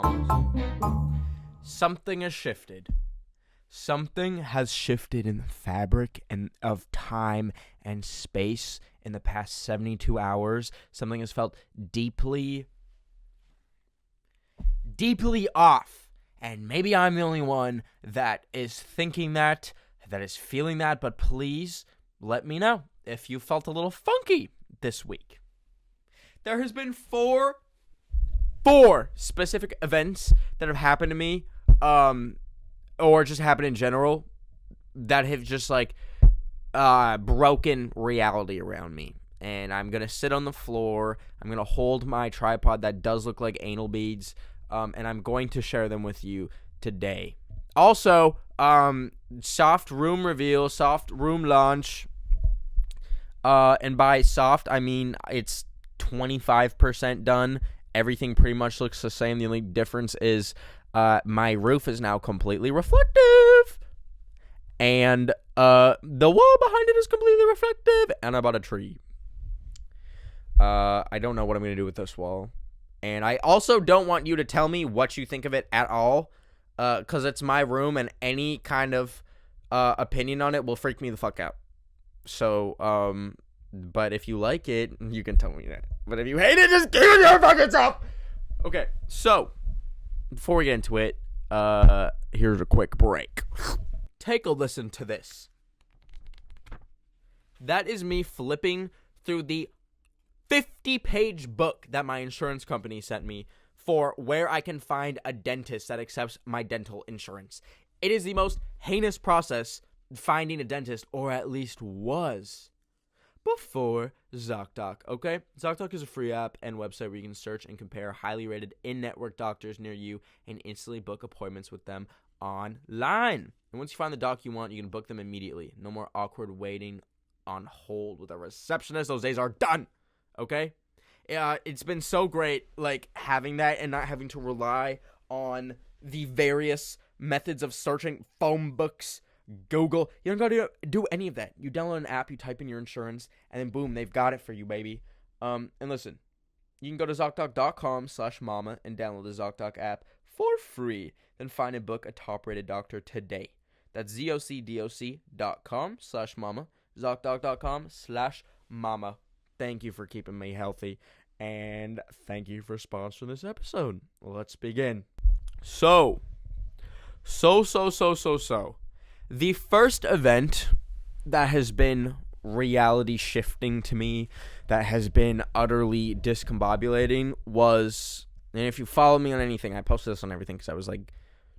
mamas. Something has shifted. Something has shifted in the fabric and of time and space in the past 72 hours. Something has felt deeply off. And maybe I'm the only one that is thinking that is feeling that, but please let me know if you felt a little funky this week. There has been four specific events that have happened to me, or just happened in general, that have just broken reality around me. And I'm going to sit on the floor. I'm going to hold my tripod that does look like anal beads. And I'm going to share them with you today. Also, soft room reveal, soft room launch. And by soft, I mean it's 25% done. Everything pretty much looks the same. The only difference is my roof is now completely reflective. And the wall behind it is completely reflective. And I bought a tree. I don't know what I'm going to do with this wall. And I also don't want you to tell me what you think of it at all. Because it's my room, and any kind of opinion on it will freak me the fuck out. So, but if you like it, you can tell me that. But if you hate it, just keep it your fucking self. Okay, so before we get into it, here's a quick break. Take a listen to this. That is me flipping through the 50-page book that my insurance company sent me for where I can find a dentist that accepts my dental insurance. It is the most heinous process finding a dentist, or at least was, before ZocDoc, okay? ZocDoc is a free app and website where you can search and compare highly rated in-network doctors near you and instantly book appointments with them online. And once you find the doc you want, you can book them immediately. No more awkward waiting on hold with a receptionist. Those days are done, okay? It's been so great, having that and not having to rely on the various methods of searching, phone books, Google. You don't gotta do any of that. You download an app, you type in your insurance, and then boom, they've got it for you, baby. And listen, you can go to ZocDoc.com/mama and download the ZocDoc app for free. Then find and book a top-rated doctor today. That's ZocDoc.com/mama, ZocDoc.com/mama. Thank you for keeping me healthy, and thank you for sponsoring this episode. Let's begin. So. The first event that has been reality shifting to me, that has been utterly discombobulating, was, and if you follow me on anything, I posted this on everything because I was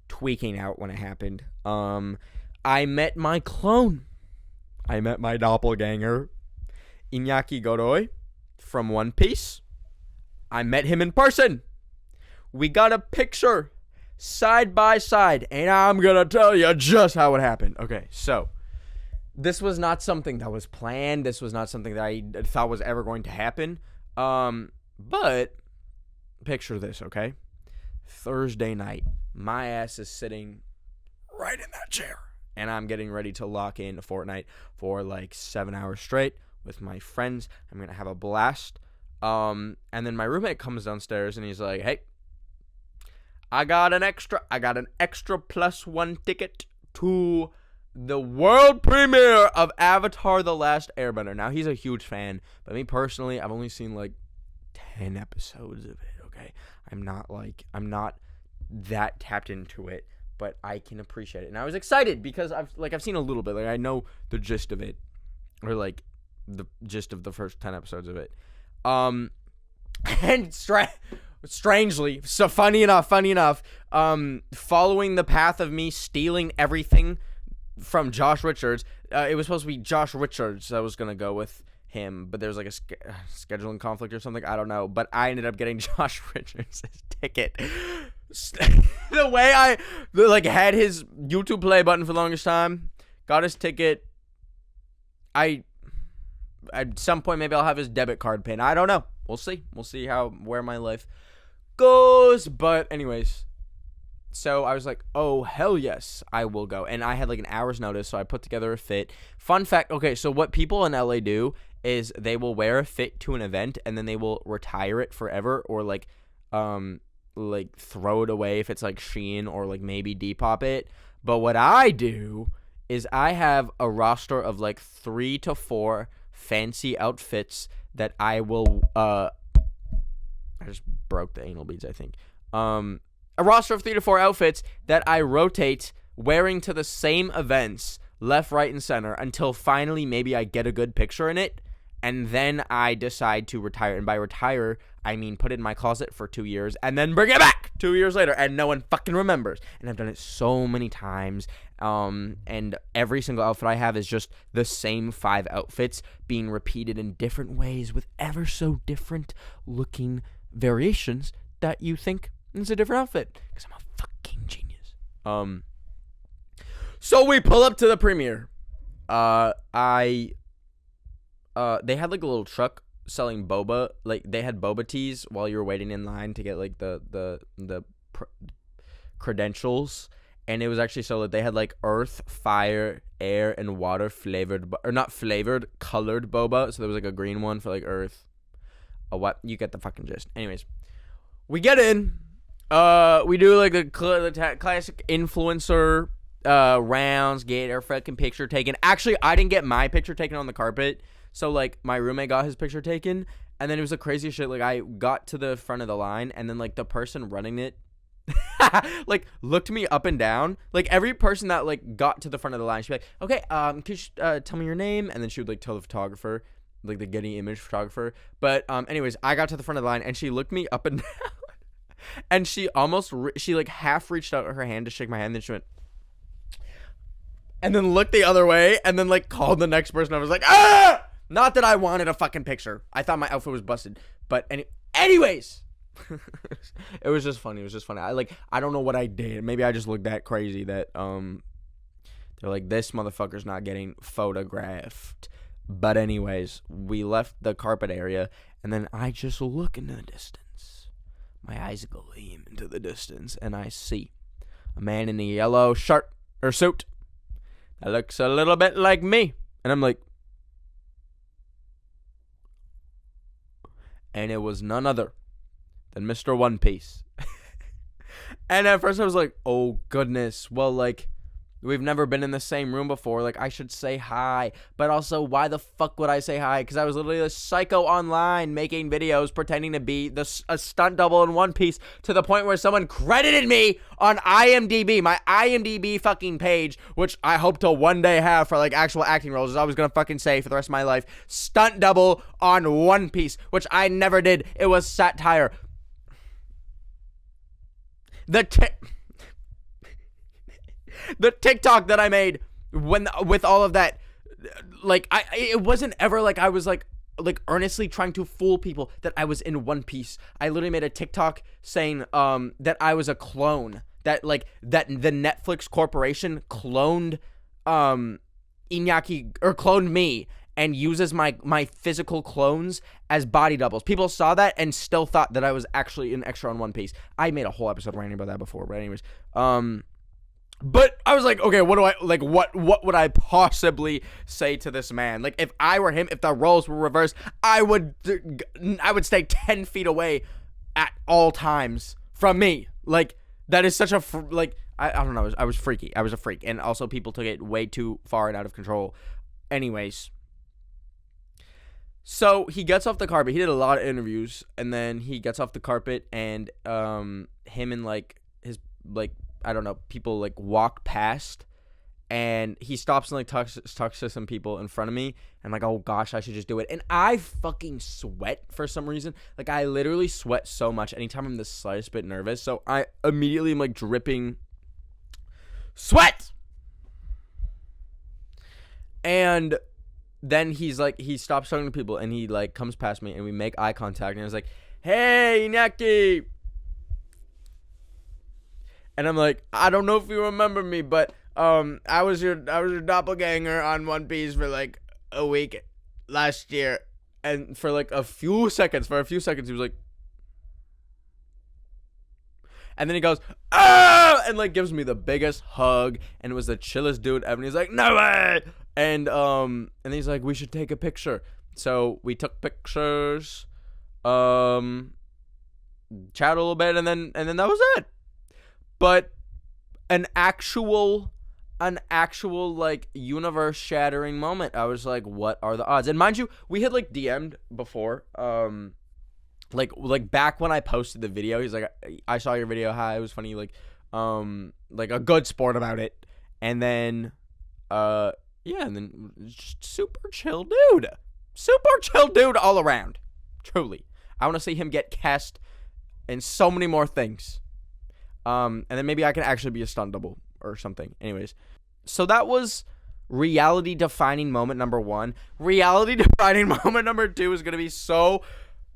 tweaking out when it happened. I met my clone. I met my doppelganger, Iñaki Godoy from One Piece. I met him in person. We got a picture side by side, and I'm gonna tell you just how it happened. Okay, so this was not something that was planned. This was not something that I thought was ever going to happen. But picture this, okay? Thursday night, my ass is sitting right in that chair, and I'm getting ready to lock in Fortnite for 7 hours straight with my friends. I'm gonna have a blast. And then my roommate comes downstairs and he's like, "Hey, I got an extra +1 ticket to the world premiere of Avatar: The Last Airbender." Now, he's a huge fan, but me personally, I've only seen 10 episodes of it, okay? I'm not that tapped into it, but I can appreciate it. And I was excited because I've seen a little bit. I know the gist of it, or the gist of the first 10 episodes of it. And strangely, so funny enough, following the path of me stealing everything from Josh Richards, it was supposed to be Josh Richards that was going to go with him, but there was a scheduling conflict or something, I don't know, but I ended up getting Josh Richards' ticket. The way I had his YouTube play button for the longest time, got his ticket. At some point, maybe I'll have his debit card pin. I don't know. We'll see. We'll see where my life goes. But anyways, so I was like, oh, hell yes, I will go. And I had an hour's notice, so I put together a fit. Fun fact, okay, so what people in LA do is they will wear a fit to an event, and then they will retire it forever, or like throw it away if it's like Shein or like maybe Depop it. But what I do is I have a roster of like 3 to 4 fancy outfits that I will I just broke the anal beads, I think. A roster of 3 to 4 outfits that I rotate wearing to the same events, left, right, and center, until finally maybe I get a good picture in it, and then I decide to retire. And by retire, I mean put it in my closet for 2 years and then bring it back 2 years later, and no one fucking remembers. And I've done it so many times. And every single outfit I have is just the same 5 outfits being repeated in different ways with ever so different looking variations that you think is a different outfit, because I'm a fucking genius. So we pull up to the premiere. They had like a little truck selling boba. Like they had boba teas while you were waiting in line to get like the credentials. And it was actually so that they had like earth, fire, air, and water flavored, or not flavored, colored boba. So there was like a green one for like earth. What? You get the fucking gist. Anyways, we get in. We do like the classic influencer rounds, get our fucking picture taken. Actually, I didn't get my picture taken on the carpet. So like my roommate got his picture taken, and then it was the craziest shit. Like I got to the front of the line, and then like the person running it like looked me up and down. Like every person that like got to the front of the line, she'd be like, okay, could you tell me your name? And then she would like tell the photographer, like the Getty image photographer. But anyways, I got to the front of the line, and she looked me up and down, and she almost she like half reached out her hand to shake my hand, and then she went and then looked the other way, and then like called the next person. I was like, ah! Not that I wanted a fucking picture. I thought my outfit was busted. But anyways, it was just funny. It was just funny. I don't know what I did. Maybe I just looked that crazy that they're like, this motherfucker's not getting photographed. But anyways, we left the carpet area, and then I just look into the distance. My eyes gleam into the distance, and I see a man in a yellow shirt or suit that looks a little bit like me. And I'm like, and it was none other than Mr. One Piece. And at first I was like, oh goodness, well, like, we've never been in the same room before. Like, I should say hi. But also, why the fuck would I say hi? Because I was literally a psycho online making videos pretending to be a stunt double in One Piece, to the point where someone credited me on IMDb, my IMDb fucking page, which I hope to one day have for, like, actual acting roles, as I was going to fucking say for the rest of my life. Stunt double on One Piece, which I never did. It was satire. The TikTok that I made with all of that, like, it wasn't ever like I was like earnestly trying to fool people that I was in One Piece. I literally made a TikTok saying that I was a clone, that the Netflix corporation cloned Iñaki, or cloned me, and uses my physical clones as body doubles. People saw that and still thought that I was actually an extra on One Piece. I made a whole episode ranting about that before, but anyways, but I was like, okay, what would I possibly say to this man? Like, if I were him, if the roles were reversed, I would stay 10 feet away at all times from me. Like, that is such a, I don't know, I was freaky. I was a freak. And also, people took it way too far and out of control. Anyways, so he gets off the carpet. He did a lot of interviews, and then he gets off the carpet, and him and like his, like, I don't know, people like walk past, and he stops and like talks to some people in front of me, and I'm like, oh gosh, I should just do it. And I fucking sweat for some reason. Like, I literally sweat so much anytime I'm the slightest bit nervous. So I immediately am like dripping sweat. And then he stops talking to people, and he like comes past me, and we make eye contact, and I was like, hey, Iñaki. And I'm like, I don't know if you remember me, but I was your doppelganger on One Piece for like a week last year. And for a few seconds, he was like, and then he goes, ah, and like gives me the biggest hug, and it was the chillest dude ever. And he's like, no way. And he's like, we should take a picture. So we took pictures. chat a little bit, and then that was it. But an actual like universe shattering moment. I was like, what are the odds? And mind you, we had like DM'd before, like back when I posted the video. He's like, I saw your video, hi, it was funny, like a good sport about it. And then yeah, and then just super chill dude all around, truly. I want to see him get cast in so many more things, and then maybe I can actually be a stunt double or something. Anyways, so that was reality defining moment number 1. Reality defining moment number 2 is going to be so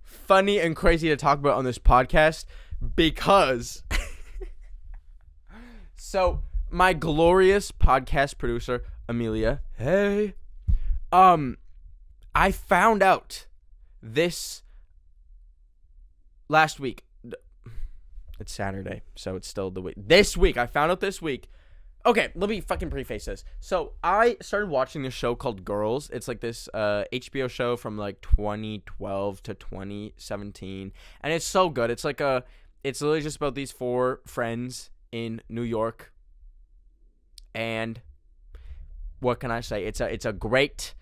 funny and crazy to talk about on this podcast, because so my glorious podcast producer Amelia, hey, I found out this last week. It's Saturday, so it's still the week. This week, I found out this week. Okay, let me fucking preface this. So I started watching this show called Girls. It's like this HBO show from like 2012 to 2017, and it's so good. It's literally just about these 4 friends in New York, and what can I say? It's a great,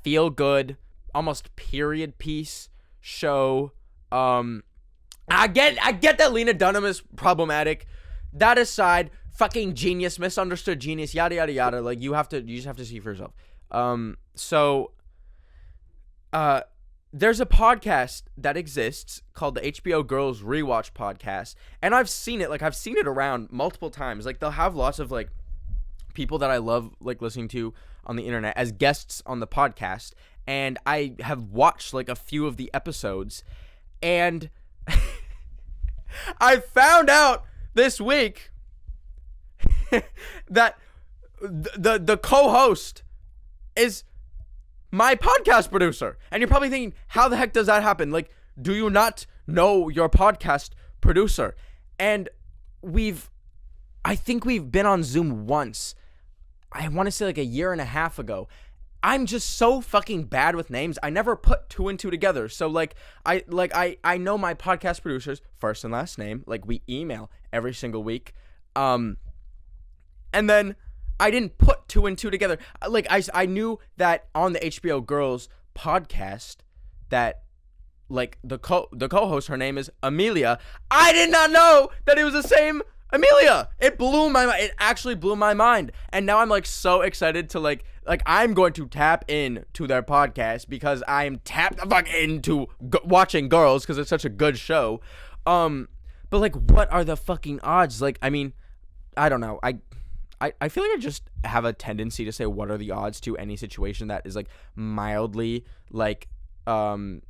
feel good, almost period piece show. I get that Lena Dunham is problematic. That aside, fucking genius, misunderstood genius, yada yada yada. Like you just have to see for yourself. There's a podcast that exists called the HBO Girls Rewatch Podcast, and I've seen it around multiple times. Like they'll have lots of like people that I love like listening to on the internet as guests on the podcast, and I have watched like a few of the episodes, and I found out this week that the co-host is my podcast producer. And you're probably thinking, how the heck does that happen? Like, do you not know your podcast producer? And I think we've been on Zoom once. I want to say like a year and a half ago. I'm just so fucking bad with names. I never put 2 and 2 together. So I know my podcast producer's first and last name. Like we email every single week. And then I didn't put 2 and 2 together. Like I knew that on the HBO Girls podcast that like the co-host, her name is Amelia. I did not know that it was the same Amelia. It blew my mind. It actually blew my mind. And now I'm like so excited to like I'm going to tap in to their podcast because I am tapped the fuck into watching Girls because it's such a good show. But like, what are the fucking odds? Like, I mean, I don't know. I feel like I just have a tendency to say what are the odds to any situation that is like mildly like out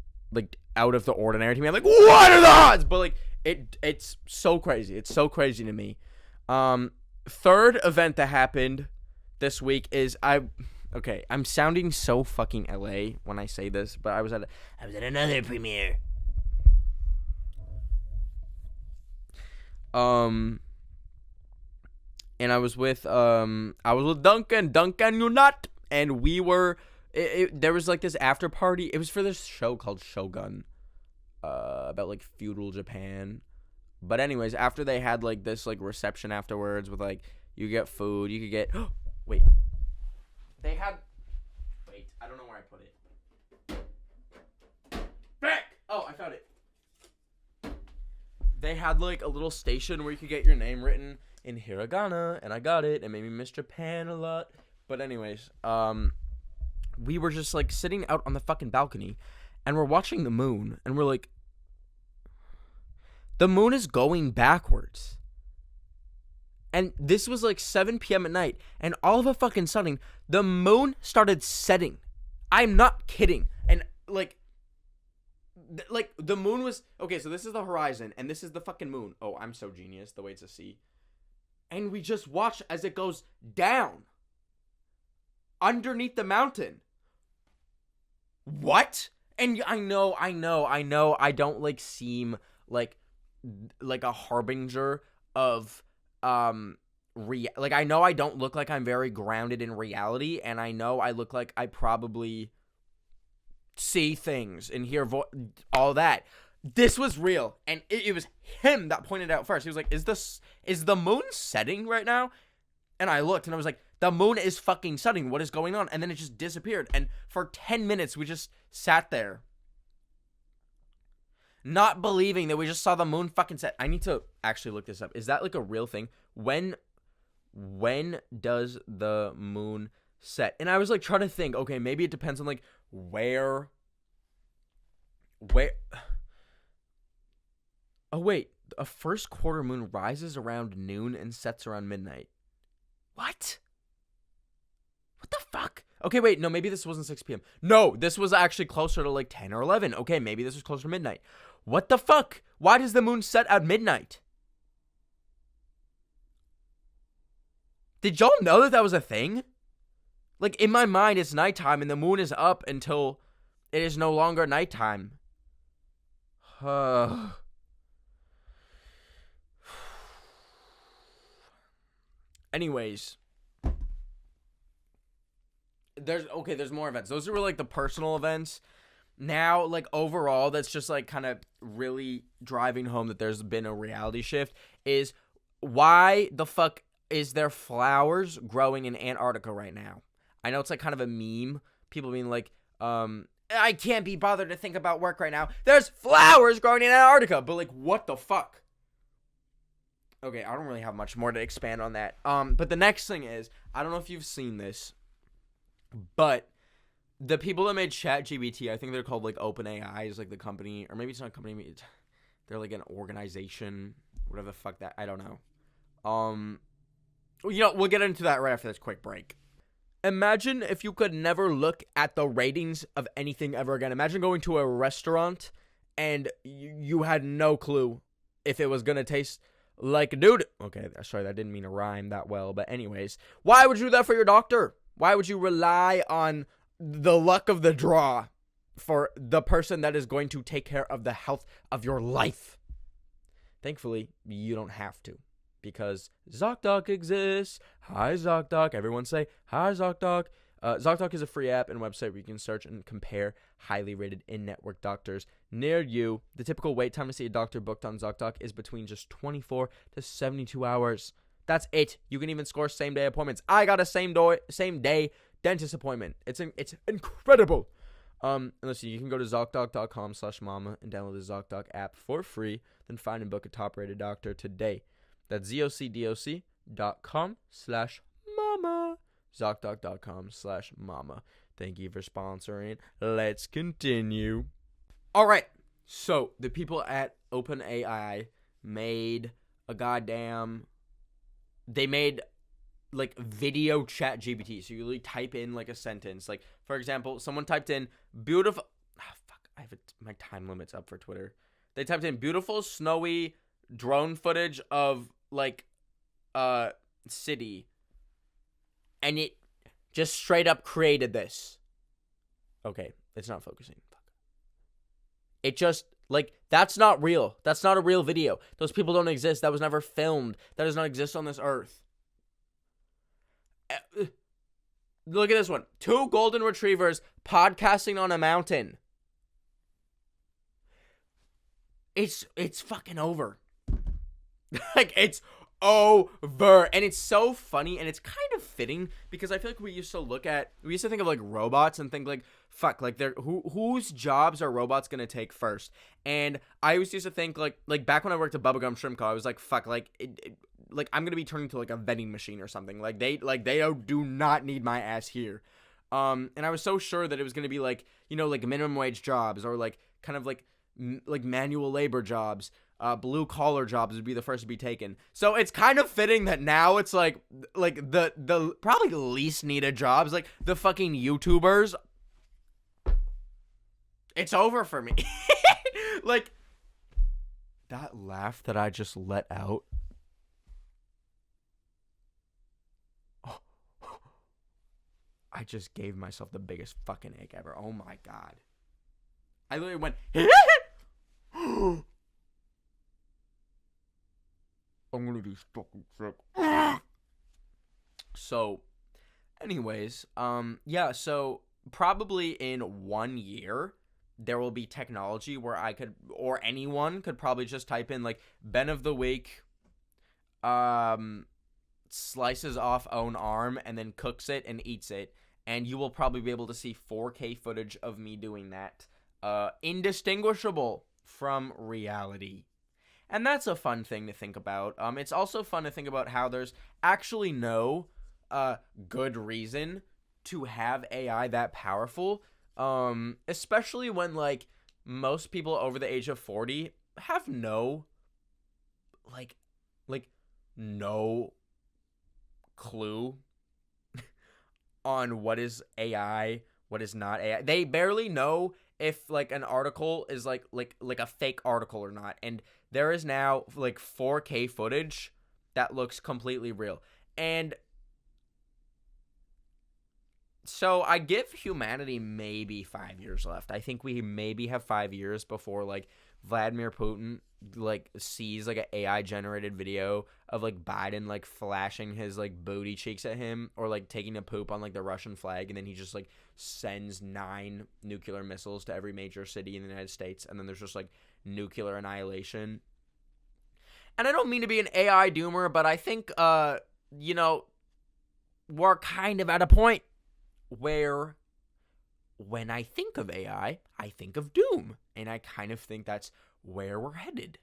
of the ordinary to me. I'm like, what are the odds? But like it's so crazy. It's so crazy to me. Third event that happened this week is I'm sounding so fucking LA when I say this, but I was at another premiere. And I was with Duncan Unot, and we were there was like this after party. It was for this show called Shogun, about like feudal Japan. But anyways, after they had like this like reception afterwards with like you get food, you could get wait. I don't know where I put it. Back! Oh, I found it. They had like a little station where you could get your name written in hiragana, and I got it. It made me miss Japan a lot. But anyways, we were just like sitting out on the fucking balcony, and we're watching the moon, and we're like, the moon is going backwards. And this was like 7 p.m. at night, and all of a fucking sudden, the moon started setting. I'm not kidding. And like the moon was okay. So this is the horizon, and this is the fucking moon. Oh, I'm so genius. The way it's a C. And we just watch as it goes down underneath the mountain. What? And I know. I don't like seem like a harbinger of like I know I don't look like I'm very grounded in reality, and I know I look like I probably see things and hear all that. This was real, and it was him that pointed out first. He was like, is the moon setting right now? And I looked, and I was like, the moon is fucking setting. What is going on? And then it just disappeared. And for 10 minutes, we just sat there, not believing that we just saw the moon fucking set. I need to actually look this up. Is that like a real thing? When does the moon set? And I was like trying to think, okay, maybe it depends on like where. Oh wait, a first quarter moon rises around noon and sets around midnight. What the fuck? Okay, wait, no, maybe this wasn't 6 p.m. No, this was actually closer to like 10 or 11. Okay, maybe this was closer to midnight. What the fuck? Why does the moon set at midnight? Did y'all know that was a thing? Like, in my mind, it's nighttime and the moon is up until it is no longer nighttime. Anyways, there's more events. Those were like the personal events. Now, like overall, that's just like kind of really driving home that there's been a reality shift is why the fuck is there flowers growing in Antarctica right now? I know it's like kind of a meme. People being like, I can't be bothered to think about work right now. There's flowers growing in Antarctica. But like, what the fuck? Okay, I don't really have much more to expand on that. But the next thing is, I don't know if you've seen this, but the people that made ChatGPT, I think they're called like OpenAI is like the company, or maybe it's not a company, they're like an organization, whatever the fuck that, I don't know. We'll get into that right after this quick break. Imagine if you could never look at the ratings of anything ever again. Imagine going to a restaurant and you had no clue if it was gonna taste like dude. Okay, sorry, that didn't mean to rhyme that well, but anyways, why would you do that for your doctor? Why would you rely on the luck of the draw for the person that is going to take care of the health of your life? Thankfully, you don't have to, because ZocDoc exists. Hi, ZocDoc. Everyone say, hi, ZocDoc. ZocDoc is a free app and website where you can search and compare highly rated in-network doctors near you. The typical wait time to see a doctor booked on ZocDoc is between just 24 to 72 hours. That's it. You can even score same-day appointments. I got a same-day dentist appointment. It's incredible. And listen, you can go to ZocDoc.com/mama and download the ZocDoc app for free. Then find and book a top-rated doctor today. That's ZocDoc.com/mama. ZocDoc.com/mama. Thank you for sponsoring. Let's continue. All right. So the people at OpenAI made a goddamn. They made like video chat GPT. So you really type in like a sentence. Like, for example, someone typed in beautiful. I have my time limits up for Twitter. They typed in beautiful snowy drone footage of like city, and it just straight up created this. Okay, it's not focusing. Fuck. It just like, that's not real. That's not a real video. Those people don't exist. That was never filmed. That does not exist on this earth. Look at this one. 2 golden retrievers podcasting on a mountain. It's fucking over. Like, it's over. And it's so funny, and it's kind of fitting, because I feel like we used to think of like robots and think like, fuck, like whose jobs are robots gonna take first? And I always used to think like back when I worked at Bubblegum Shrimp Co, I was like, fuck, like like I'm gonna be turning to like a vending machine or something. Like they do not need my ass here. And I was so sure that it was gonna be like, like minimum wage jobs, or like kind of like manual labor jobs. Blue collar jobs would be the first to be taken. So it's kind of fitting that now it's like the probably least needed jobs, like the fucking YouTubers. It's over for me. Like, that laugh that I just let out. Oh, I just gave myself the biggest fucking ache ever. Oh my god. I literally went I'm gonna be fucking sick. So, anyways, yeah, so probably in 1 year, there will be technology where I could, or anyone could probably just type in like Ben of the Week slices off own arm and then cooks it and eats it, and you will probably be able to see 4K footage of me doing that, indistinguishable from reality. And that's a fun thing to think about. It's also fun to think about how there's actually no good reason to have AI that powerful, especially when like most people over the age of 40 have no like no clue on what is AI, what is not AI. They barely know if like an article is like a fake article or not. And there is now like 4K footage that looks completely real. And so I give humanity maybe 5 years left. I think we maybe have 5 years before like Vladimir Putin like sees like an AI generated video of like Biden like flashing his like booty cheeks at him, or like taking a poop on like the Russian flag, and then he just like sends 9 nuclear missiles to every major city in the United States, and then there's just like nuclear annihilation. And I don't mean to be an AI doomer, but I think you know, we're kind of at a point where when I think of AI, I think of doom, and I kind of think that's where we're headed.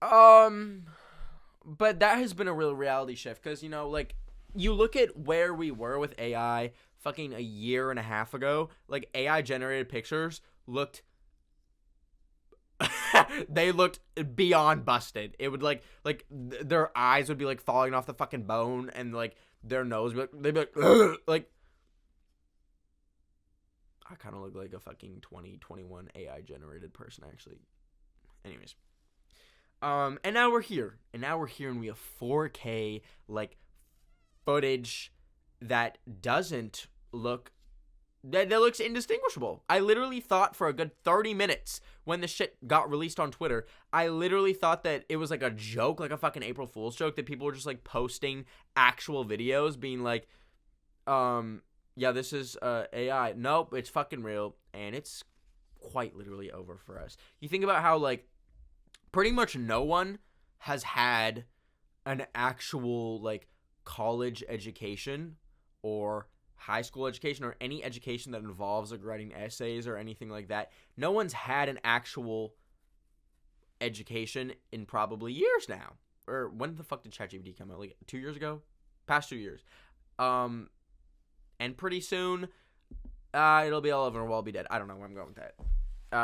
But that has been a real reality shift, because, you know, like, you look at where we were with AI fucking a year and a half ago, like, AI generated pictures looked they looked beyond busted. It would their eyes would be like falling off the fucking bone, and like their nose would be like, they'd be like like, I kind of look like a fucking 2021 AI generated person, actually. Anyways, and now we're here, and we have 4K like footage that doesn't look, that looks indistinguishable. I literally thought for a good 30 minutes when the shit got released on Twitter, I literally thought that it was like a joke, like a fucking April Fool's joke, that people were just like posting actual videos being like, yeah, this is AI. Nope, it's fucking real, and it's quite literally over for us. You think about how like pretty much no one has had an actual like college education or high school education or any education that involves like writing essays or anything like that. No one's had an actual education in probably years now. Or when the fuck did ChatGPT come out? Like 2 years ago? Past 2 years. And pretty soon, it'll be all over and we'll all be dead. I don't know where I'm going with that.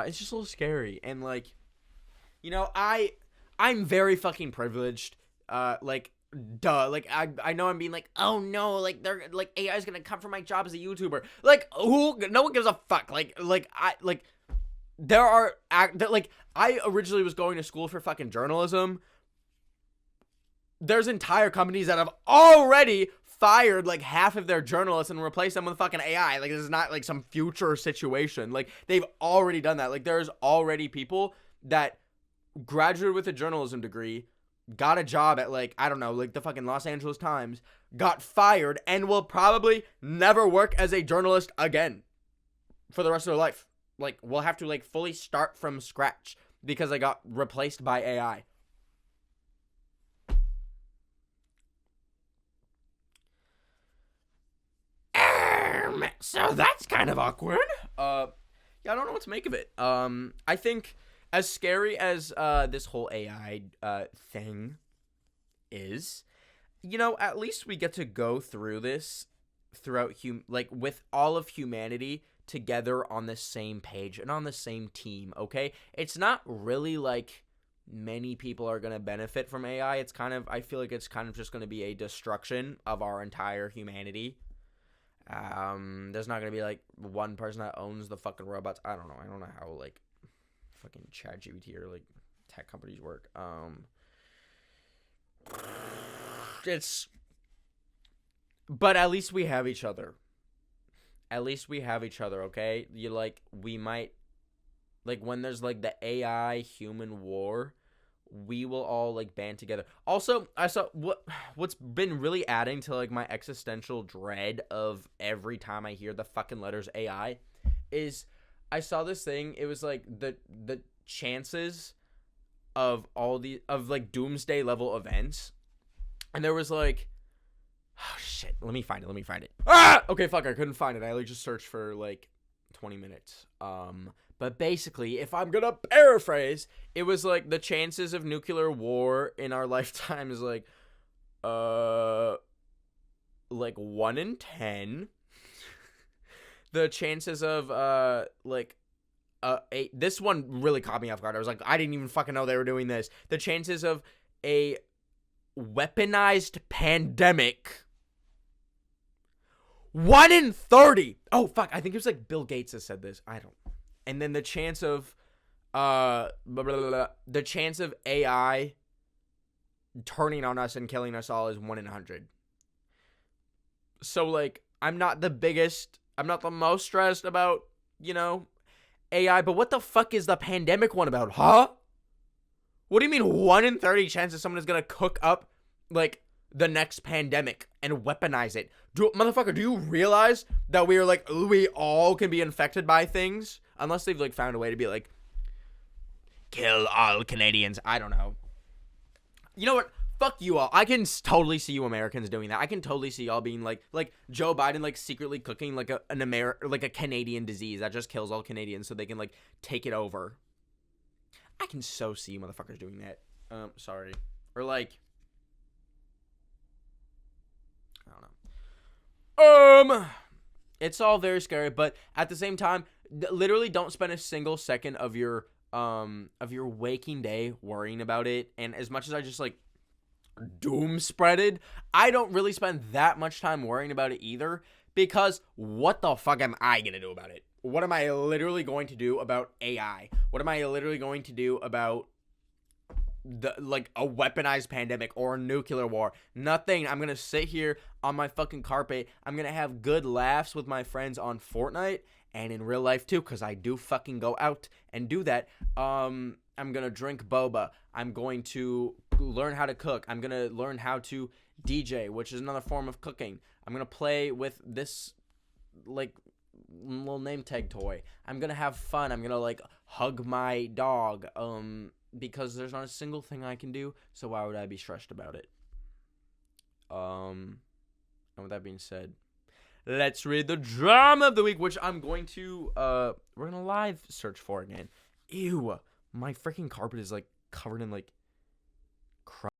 It's just a little scary. And like, you know, I'm very fucking privileged. Like, duh. Like, I know I'm being like, oh no, like they're like AI's gonna come for my job as a YouTuber. Like, who? No one gives a fuck. There are like, I originally was going to school for fucking journalism. There's entire companies that have already fired like half of their journalists and replaced them with fucking AI. Like, this is not like some future situation. Like, they've already done that. Like, there's already people that graduated with a journalism degree, got a job at like, I don't know, like the fucking Los Angeles Times, got fired, and will probably never work as a journalist again for the rest of their life. Like, we'll have to like fully start from scratch because they got replaced by AI. So that's kind of awkward. Yeah, I don't know what to make of it. I think as scary as this whole AI thing is, you know, at least we get to go through this throughout with all of humanity together on the same page and on the same team, okay? It's not really like many people are going to benefit from AI. It's kind of, I feel like it's kind of just going to be a destruction of our entire humanity. There's not gonna be like one person that owns the fucking robots. I don't know how like fucking ChatGPT or like tech companies work. But at least we have each other. Okay? We might, like, when there's like the AI human war, we will all like band together. Also, I saw what's been really adding to like my existential dread of every time I hear the fucking letters AI is I saw this thing. It was like the chances of like doomsday level events, and there was like, oh shit, let me find it. Okay, fuck, I couldn't find it. I like just searched for like 20 minutes. But basically, if I'm gonna paraphrase, it was like the chances of nuclear war in our lifetime is like 1 in 10. The chances of this one really caught me off guard. I was like, I didn't even fucking know they were doing this. The chances of a weaponized pandemic, 1 in 30. Oh fuck, I think it was like Bill Gates has said this. I don't. And then the chance of the chance of AI turning on us and killing us all is 1 in 100. So like, I'm not the most stressed about, AI, but what the fuck is the pandemic one about, huh? What do you mean 1 in 30 chance that someone is gonna cook up like the next pandemic and weaponize it? Motherfucker, do you realize that we all can be infected by things? Unless they've like found a way to be like, kill all Canadians. I don't know. You know what? Fuck you all. I can totally see you Americans doing that. I can totally see y'all being like Joe Biden like secretly cooking like a Canadian disease that just kills all Canadians so they can like take it over. I can so see you motherfuckers doing that. Sorry. Or like, I don't know. It's all very scary, but at the same time, literally don't spend a single second of your waking day worrying about it. And as much as I just like doom spreaded, I don't really spend that much time worrying about it either, because what the fuck am I gonna do about it? What am I literally going to do about AI? What am I literally going to do about a weaponized pandemic or a nuclear war? Nothing. I'm gonna sit here on my fucking carpet. I'm gonna have good laughs with my friends on Fortnite and in real life too, because I do fucking go out and do that. I'm gonna drink boba. I'm going to learn how to cook. I'm gonna learn how to DJ, which is another form of cooking. I'm gonna play with this like little name tag toy. I'm gonna have fun. I'm gonna like hug my dog. Because there's not a single thing I can do, so why would I be stressed about it? And with that being said, let's read the drama of the week, which I'm going to we're gonna live search for again. Ew, my freaking carpet is like covered in like